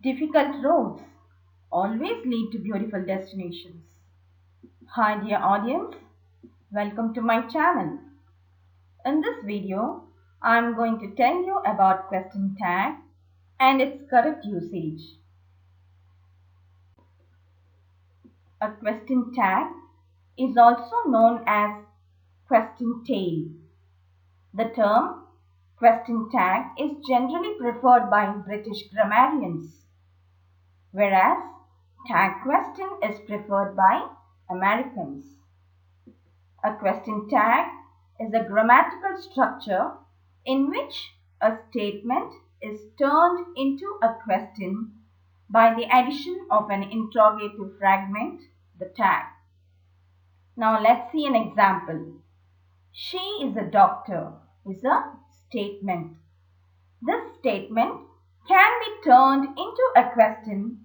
Difficult roads always lead to beautiful destinations. Hi dear audience, welcome to my channel. In this video, I am going to tell you about question tag and its correct usage. A question tag is also known as question tail. The term question tag is generally preferred by British grammarians, whereas tag question is preferred by Americans. A question tag is a grammatical structure in which a statement is turned into a question by the addition of an interrogative fragment, the tag. Now let's see an example. She is a doctor is a statement. This statement can be turned into a question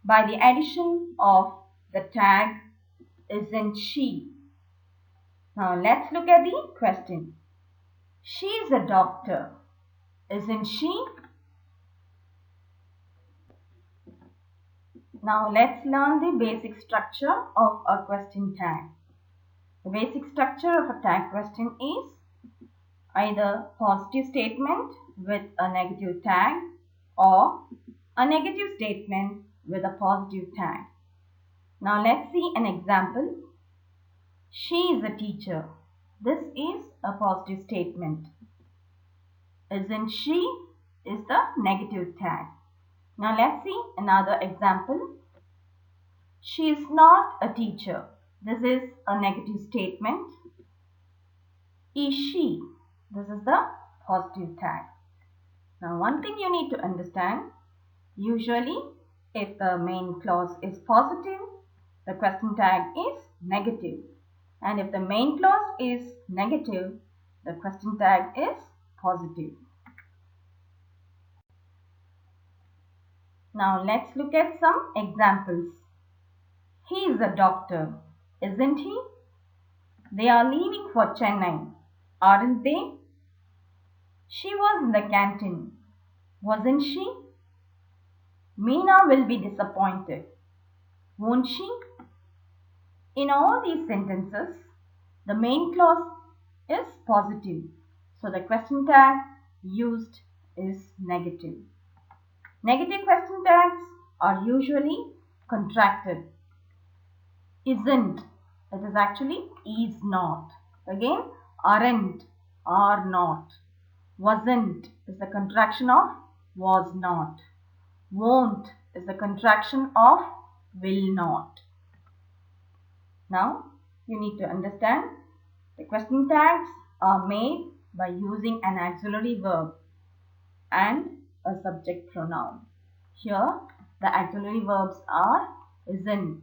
by the addition of the tag isn't she. Now let's look at the question. She is a doctor, isn't she? Now let's learn the basic structure of a question tag. The basic structure of a tag question is either positive statement with a negative tag or a negative statement with a positive tag. Now let's see an example. She is a teacher. This is a positive statement. Isn't she is the negative tag. Now let's see another example. She is not a teacher. This is a negative statement. Is she? This is the positive tag. Now one thing you need to understand, usually if the main clause is positive, the question tag is negative. And if the main clause is negative, the question tag is positive. Now let's look at some examples. He is a doctor, isn't he? They are leaving for Chennai, aren't they? She was in the canteen, wasn't she? Meena will be disappointed, won't she? In all these sentences, the main clause is positive, so the question tag used is negative. Negative question tags are usually contracted. Isn't, it is actually is not. Again, aren't, are not. Wasn't is the contraction of was not. Won't is the contraction of will not. Now, you need to understand the question tags are made by using an auxiliary verb and a subject pronoun. Here, the auxiliary verbs are isn't,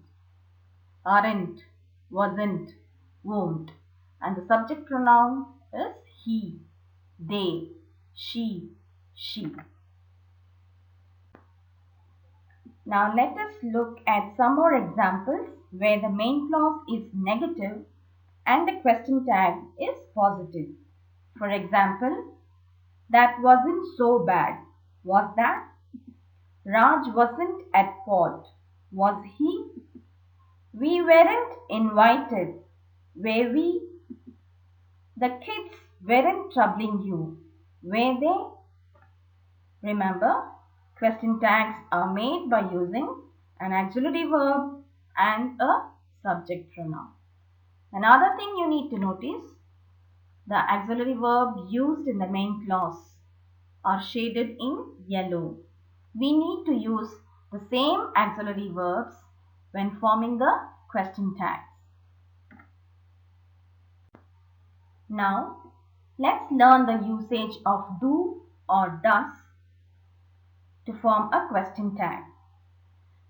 aren't, wasn't, won't, and the subject pronoun is he, they, she. Now let us look at some more examples where the main clause is negative and the question tag is positive. For example, that wasn't so bad, was that? Raj wasn't at fault, was he? We weren't invited, were we? The kids weren't troubling you, were they? Remember, question tags are made by using an auxiliary verb and a subject pronoun. Another thing you need to notice, the auxiliary verb used in the main clause are shaded in yellow. We need to use the same auxiliary verbs when forming the question tags. Now, let's learn the usage of do or does to form a question tag.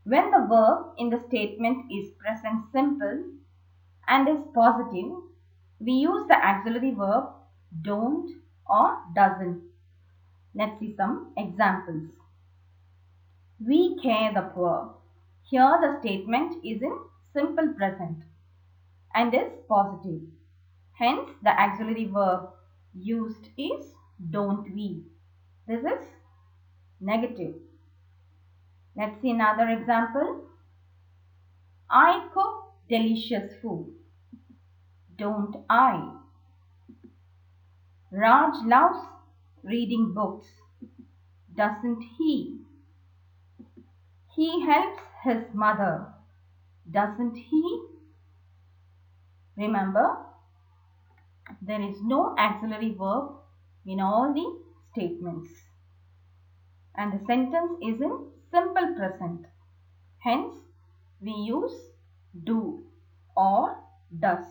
When the verb in the statement is present simple and is positive, we use the auxiliary verb don't or doesn't. Let's see some examples. We care the poor. Here the statement is in simple present and is positive. Hence the auxiliary verb used is don't we. This is negative. Let's see another example. I cook delicious food. Don't I? Raj loves reading books. Doesn't he? He helps his mother. Doesn't he? Remember, there is no auxiliary verb in all the statements. And the sentence is in simple present. Hence, we use do or does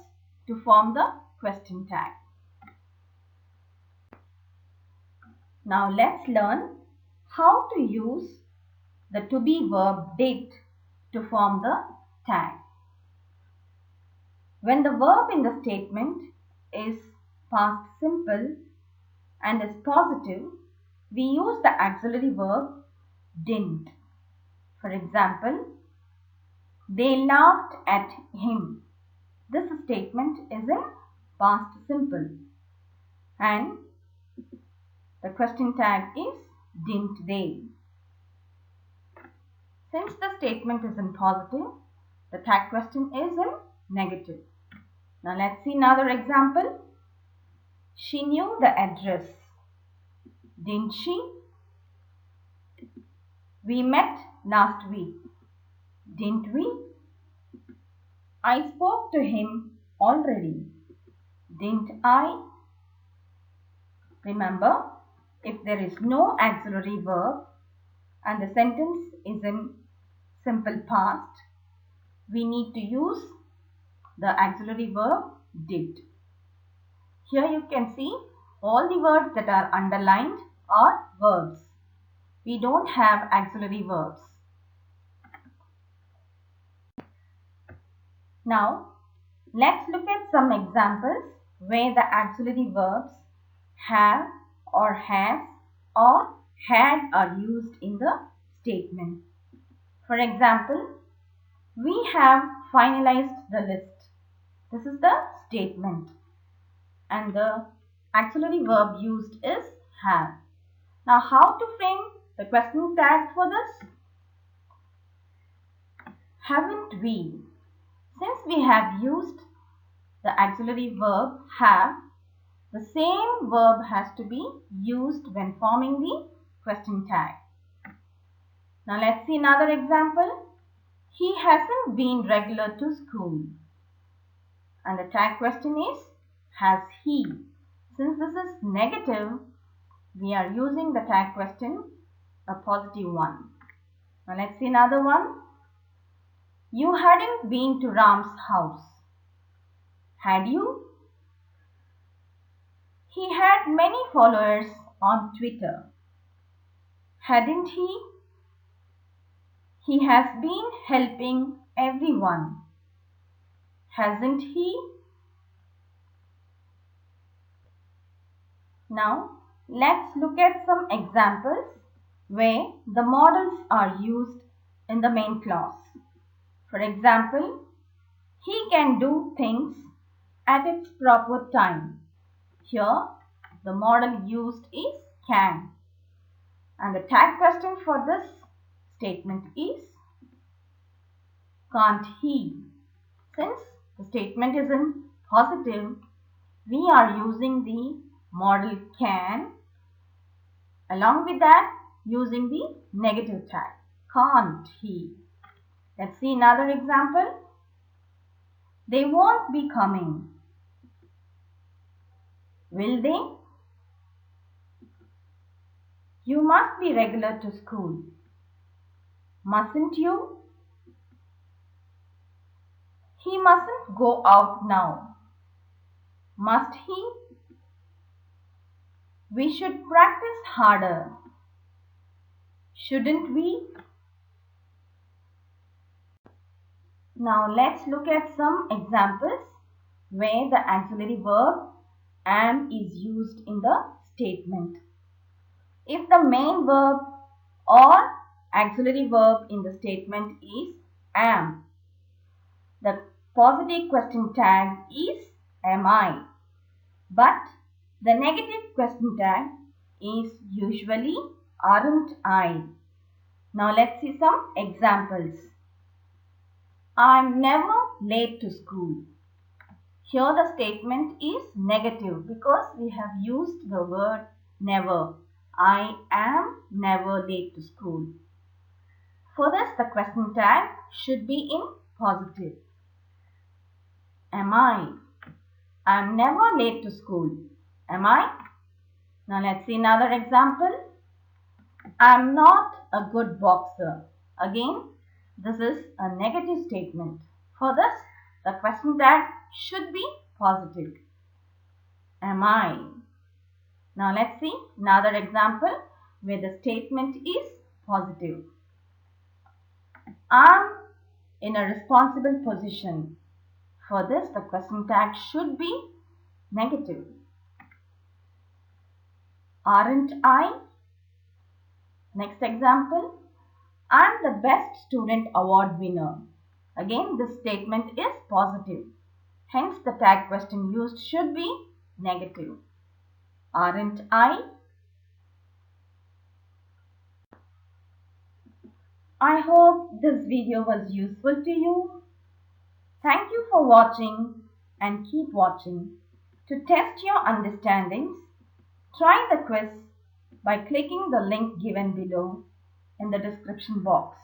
to form the question tag. Now let's learn how to use the to be verb did to form the tag. When the verb in the statement is past simple and is positive, we use the auxiliary verb didn't. For example, they laughed at him. This statement is in past simple and the question tag is didn't they. Since the statement is in positive, the tag question is in negative. Now let's see another example. She knew the address. Didn't she? We met last week. Didn't we? I spoke to him already. Didn't I? Remember, if there is no auxiliary verb and the sentence is in simple past, we need to use the auxiliary verb did. Here you can see all the words that are underlined are verbs. We don't have auxiliary verbs. Now, let's look at some examples where the auxiliary verbs have or has or had are used in the statement. For example, we have finalized the list. This is the statement and the auxiliary verb used is have. Now, how to frame the question tag for this? Haven't we? Since we have used the auxiliary verb have, the same verb has to be used when forming the question tag. Now let's see another example. He hasn't been regular to school. And the tag question is, has he? Since this is negative, we are using the tag question, a positive one. Now let's see another one. You hadn't been to Ram's house. Had you? He had many followers on Twitter. Hadn't he? He has been helping everyone. Hasn't he? Now, let's look at some examples where the modals are used in the main clause. For example, he can do things at its proper time. Here, the modal used is can. And the tag question for this statement is, can't he? Since the statement is in positive, we are using the modal can. Along with that, using the negative tag, can't he? Let's see another example. They won't be coming. Will they? You must be regular to school. Mustn't you? He mustn't go out now. Must he? We should practice harder. Shouldn't we? Now let's look at some examples where the auxiliary verb am is used in the statement. If the main verb or auxiliary verb in the statement is am, the positive question tag is am I, but the negative question tag is usually aren't I. Now let's see some examples. I'm never late to school. Here the statement is negative because we have used the word never. I am never late to school. For this, the question tag should be in positive. Am I? I'm never late to school. Am I? Now let's see another example. I'm not a good boxer. Again, this is a negative statement. For this, the question tag should be positive. Am I? Now let's see another example where the statement is positive. I'm in a responsible position. For this, the question tag should be negative. Aren't I? Next example. I'm the best student award winner. Again, this statement is positive. Hence, the tag question used should be negative. Aren't I? I hope this video was useful to you. Thank you for watching and keep watching. To test your understandings, try the quiz by clicking the link given below in the description box.